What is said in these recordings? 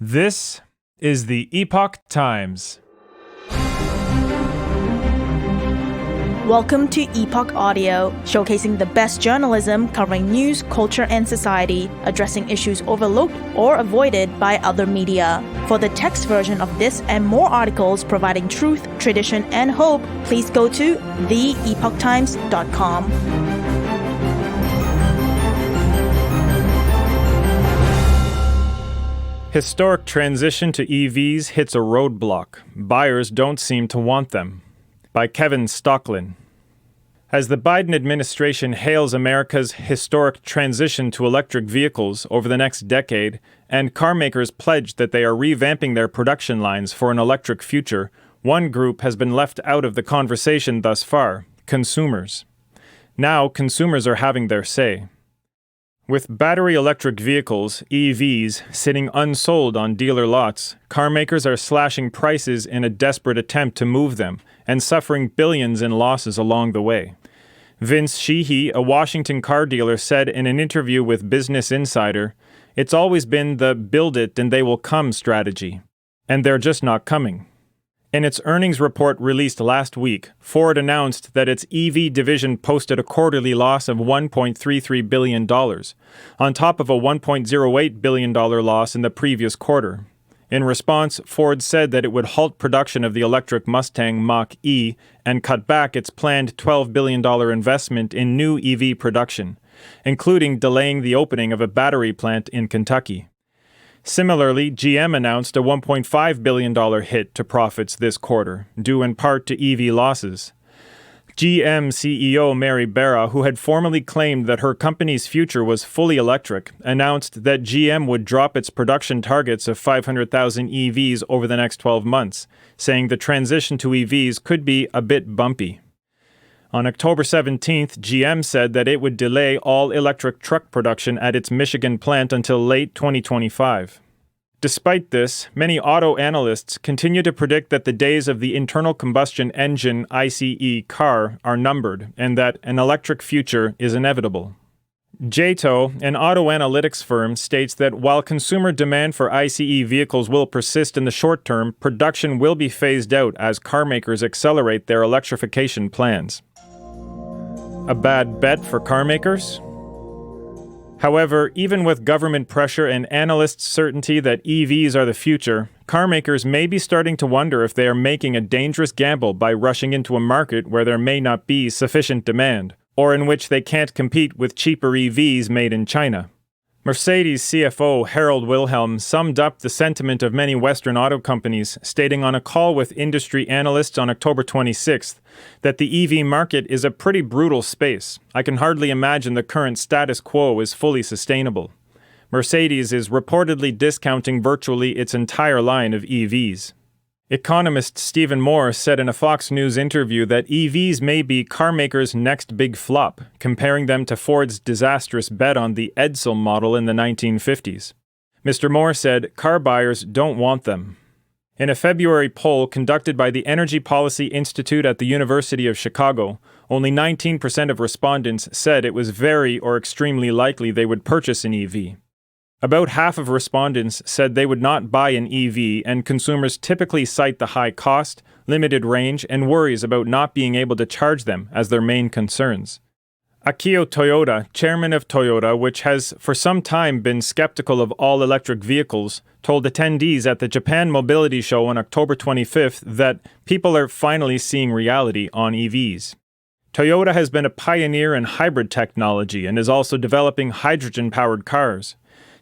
This is the Epoch Times. Welcome to Epoch Audio, showcasing the best journalism covering news, culture, and society, addressing issues overlooked or avoided by other media. For the text version of this and more articles providing truth, tradition, and hope, please go to theepochtimes.com. Historic transition to EVs hits a roadblock. Buyers don't seem to want them. By Kevin Stocklin. As the Biden administration hails America's historic transition to electric vehicles over the next decade, and carmakers pledge that they are revamping their production lines for an electric future, one group has been left out of the conversation thus far: consumers. Now, consumers are having their say. With battery electric vehicles, EVs, sitting unsold on dealer lots, carmakers are slashing prices in a desperate attempt to move them, and suffering billions in losses along the way. Vince Sheehy, a Washington car dealer, said in an interview with Business Insider, "It's always been the build it and they will come strategy. And they're just not coming." In its earnings report released last week, Ford announced that its EV division posted a quarterly loss of $1.33 billion, on top of a $1.08 billion loss in the previous quarter. In response, Ford said that it would halt production of the electric Mustang Mach-E and cut back its planned $12 billion investment in new EV production, including delaying the opening of a battery plant in Kentucky. Similarly, GM announced a $1.5 billion hit to profits this quarter, due in part to EV losses. GM CEO Mary Barra, who had formerly claimed that her company's future was fully electric, announced that GM would drop its production targets of 500,000 EVs over the next 12 months, saying the transition to EVs could be a bit bumpy. On October 17th, GM said that it would delay all electric truck production at its Michigan plant until late 2025. Despite this, many auto analysts continue to predict that the days of the internal combustion engine ICE car are numbered and that an electric future is inevitable. JATO, an auto analytics firm, states that while consumer demand for ICE vehicles will persist in the short term, production will be phased out as carmakers accelerate their electrification plans. A bad bet for carmakers? However, even with government pressure and analysts' certainty that EVs are the future, carmakers may be starting to wonder if they are making a dangerous gamble by rushing into a market where there may not be sufficient demand, or in which they can't compete with cheaper EVs made in China. Mercedes CFO Harold Wilhelm summed up the sentiment of many Western auto companies, stating on a call with industry analysts on October 26th that the EV market is a pretty brutal space. I can hardly imagine the current status quo is fully sustainable. Mercedes is reportedly discounting virtually its entire line of EVs. Economist Stephen Moore said in a Fox News interview that EVs may be carmakers' next big flop, comparing them to Ford's disastrous bet on the Edsel model in the 1950s. Mr. Moore said car buyers don't want them. In a February poll conducted by the Energy Policy Institute at the University of Chicago, only 19% of respondents said it was very or extremely likely they would purchase an EV. About half of respondents said they would not buy an EV, and consumers typically cite the high cost, limited range, and worries about not being able to charge them as their main concerns. Akio Toyoda, chairman of Toyota, which has for some time been skeptical of all-electric vehicles, told attendees at the Japan Mobility Show on October 25th that people are finally seeing reality on EVs. Toyota has been a pioneer in hybrid technology and is also developing hydrogen-powered cars.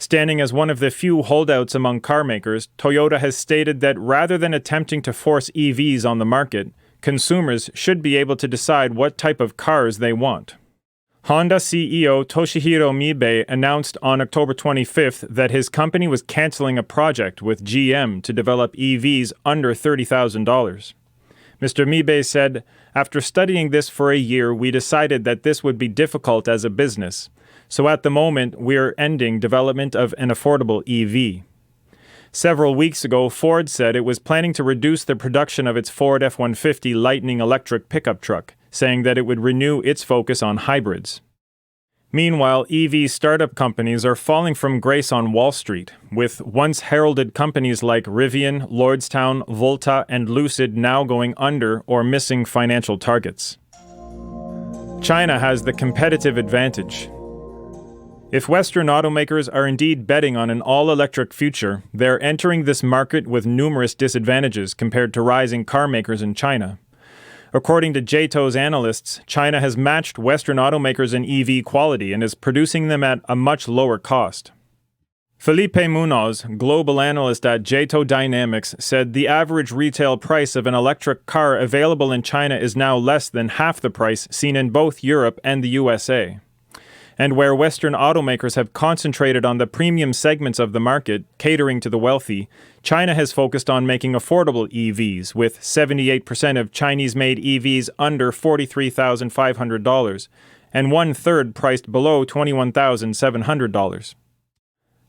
Standing as one of the few holdouts among carmakers, Toyota has stated that rather than attempting to force EVs on the market, consumers should be able to decide what type of cars they want. Honda CEO Toshihiro Mibe announced on October 25th that his company was canceling a project with GM to develop EVs under $30,000. Mr. Mibe said, "After studying this for a year, we decided that this would be difficult as a business. So at the moment, we're ending development of an affordable EV." Several weeks ago, Ford said it was planning to reduce the production of its Ford F-150 Lightning electric pickup truck, saying that it would renew its focus on hybrids. Meanwhile, EV startup companies are falling from grace on Wall Street, with once heralded companies like Rivian, Lordstown, Volta, and Lucid now going under or missing financial targets. China has the competitive advantage. If Western automakers are indeed betting on an all-electric future, they're entering this market with numerous disadvantages compared to rising car makers in China. According to JTO's analysts, China has matched Western automakers in EV quality and is producing them at a much lower cost. Felipe Munoz, global analyst at JTO Dynamics, said the average retail price of an electric car available in China is now less than half the price seen in both Europe and the USA. And where Western automakers have concentrated on the premium segments of the market, catering to the wealthy, China has focused on making affordable EVs, with 78% of Chinese-made EVs under $43,500, and one-third priced below $21,700.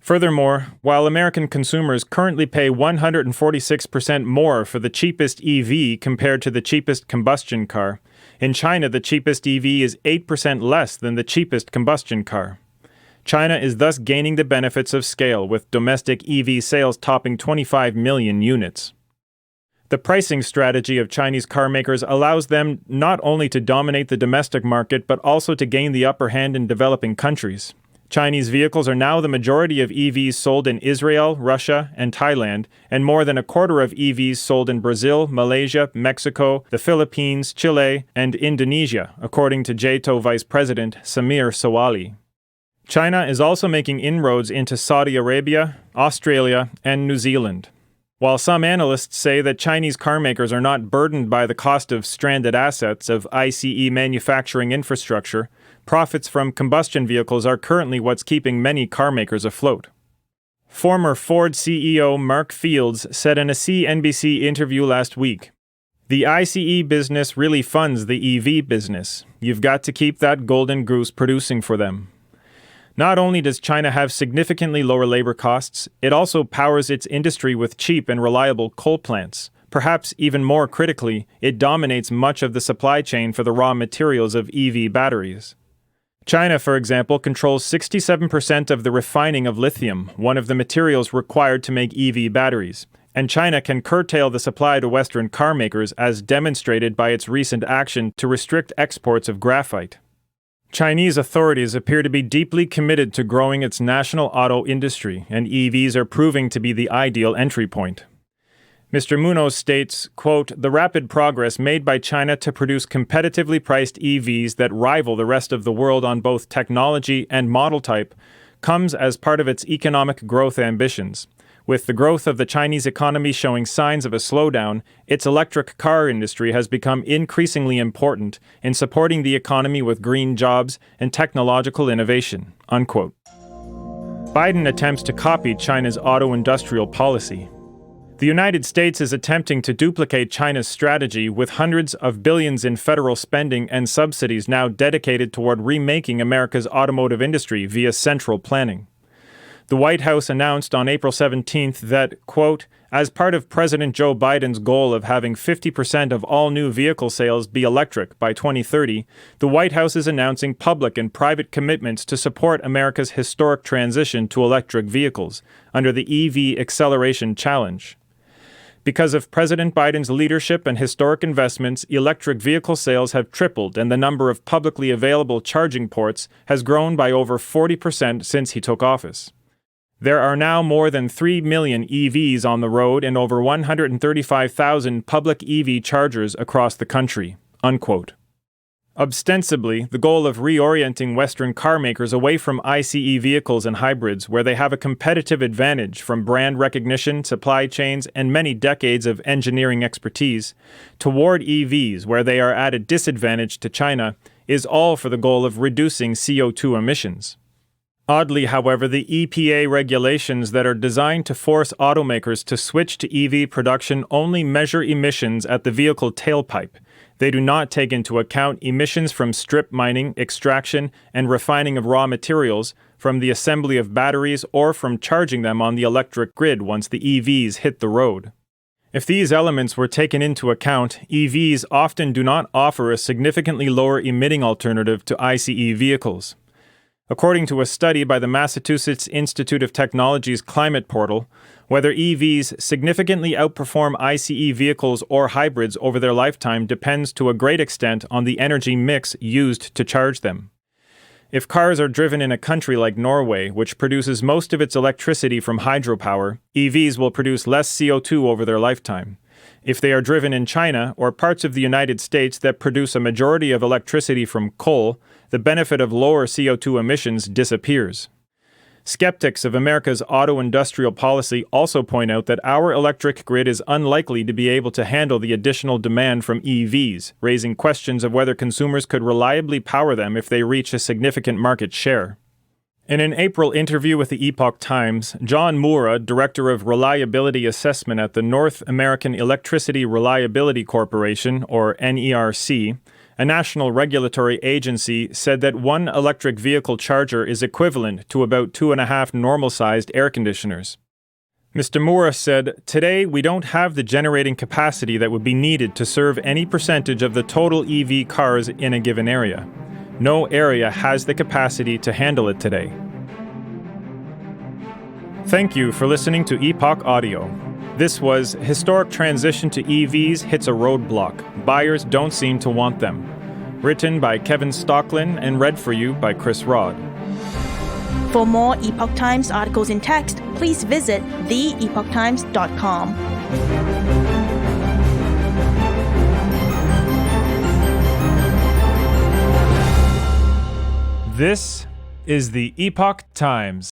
Furthermore, while American consumers currently pay 146% more for the cheapest EV compared to the cheapest combustion car, in China the cheapest EV is 8% less than the cheapest combustion car. China is thus gaining the benefits of scale, with domestic EV sales topping 25 million units. The pricing strategy of Chinese car makers allows them not only to dominate the domestic market but also to gain the upper hand in developing countries. Chinese vehicles are now the majority of EVs sold in Israel, Russia, and Thailand, and more than a quarter of EVs sold in Brazil, Malaysia, Mexico, the Philippines, Chile, and Indonesia, according to JTO Vice President Samir Sawali. China is also making inroads into Saudi Arabia, Australia, and New Zealand. While some analysts say that Chinese carmakers are not burdened by the cost of stranded assets of ICE manufacturing infrastructure, profits from combustion vehicles are currently what's keeping many carmakers afloat. Former Ford CEO Mark Fields said in a CNBC interview last week, "The ICE business really funds the EV business. You've got to keep that golden goose producing for them." Not only does China have significantly lower labor costs, it also powers its industry with cheap and reliable coal plants. Perhaps even more critically, it dominates much of the supply chain for the raw materials of EV batteries. China, for example, controls 67% of the refining of lithium, one of the materials required to make EV batteries. And China can curtail the supply to Western car makers, as demonstrated by its recent action to restrict exports of graphite. Chinese authorities appear to be deeply committed to growing its national auto industry, and EVs are proving to be the ideal entry point. Mr. Munoz states, quote, "The rapid progress made by China to produce competitively priced EVs that rival the rest of the world on both technology and model type comes as part of its economic growth ambitions. With the growth of the Chinese economy showing signs of a slowdown, its electric car industry has become increasingly important in supporting the economy with green jobs and technological innovation." Unquote. Biden attempts to copy China's auto-industrial policy. The United States is attempting to duplicate China's strategy, with hundreds of billions in federal spending and subsidies now dedicated toward remaking America's automotive industry via central planning. The White House announced on April 17th that, quote, "As part of President Joe Biden's goal of having 50% of all new vehicle sales be electric by 2030, the White House is announcing public and private commitments to support America's historic transition to electric vehicles under the EV Acceleration Challenge." Because of President Biden's leadership and historic investments, electric vehicle sales have tripled, and the number of publicly available charging ports has grown by over 40% since he took office. There are now more than 3 million EVs on the road and over 135,000 public EV chargers across the country. Unquote. Ostensibly, the goal of reorienting Western car makers away from ICE vehicles and hybrids, where they have a competitive advantage from brand recognition, supply chains, and many decades of engineering expertise, toward EVs, where they are at a disadvantage to China, is all for the goal of reducing CO2 emissions. Oddly, however, the EPA regulations that are designed to force automakers to switch to EV production only measure emissions at the vehicle tailpipe. They do not take into account emissions from strip mining, extraction, and refining of raw materials, from the assembly of batteries, or from charging them on the electric grid once the EVs hit the road. If these elements were taken into account, EVs often do not offer a significantly lower emitting alternative to ICE vehicles. According to a study by the Massachusetts Institute of Technology's Climate Portal, whether EVs significantly outperform ICE vehicles or hybrids over their lifetime depends to a great extent on the energy mix used to charge them. If cars are driven in a country like Norway, which produces most of its electricity from hydropower, EVs will produce less CO2 over their lifetime. If they are driven in China or parts of the United States that produce a majority of electricity from coal, the benefit of lower CO2 emissions disappears. Skeptics of America's auto-industrial policy also point out that our electric grid is unlikely to be able to handle the additional demand from EVs, raising questions of whether consumers could reliably power them if they reach a significant market share. In an April interview with the Epoch Times, John Moura, Director of Reliability Assessment at the North American Electricity Reliability Corporation, or NERC, a national regulatory agency, said that one electric vehicle charger is equivalent to about 2.5 normal-sized air conditioners. Mr. Moura said, "Today, we don't have the generating capacity that would be needed to serve any percentage of the total EV cars in a given area. No area has the capacity to handle it today." Thank you for listening to Epoch Audio. This was Historic Transition to EVs Hits a Roadblock. Buyers Don't Seem to Want Them. Written by Kevin Stocklin and read for you by Chris Rod. For more Epoch Times articles in text, please visit theepochtimes.com. This is the Epoch Times.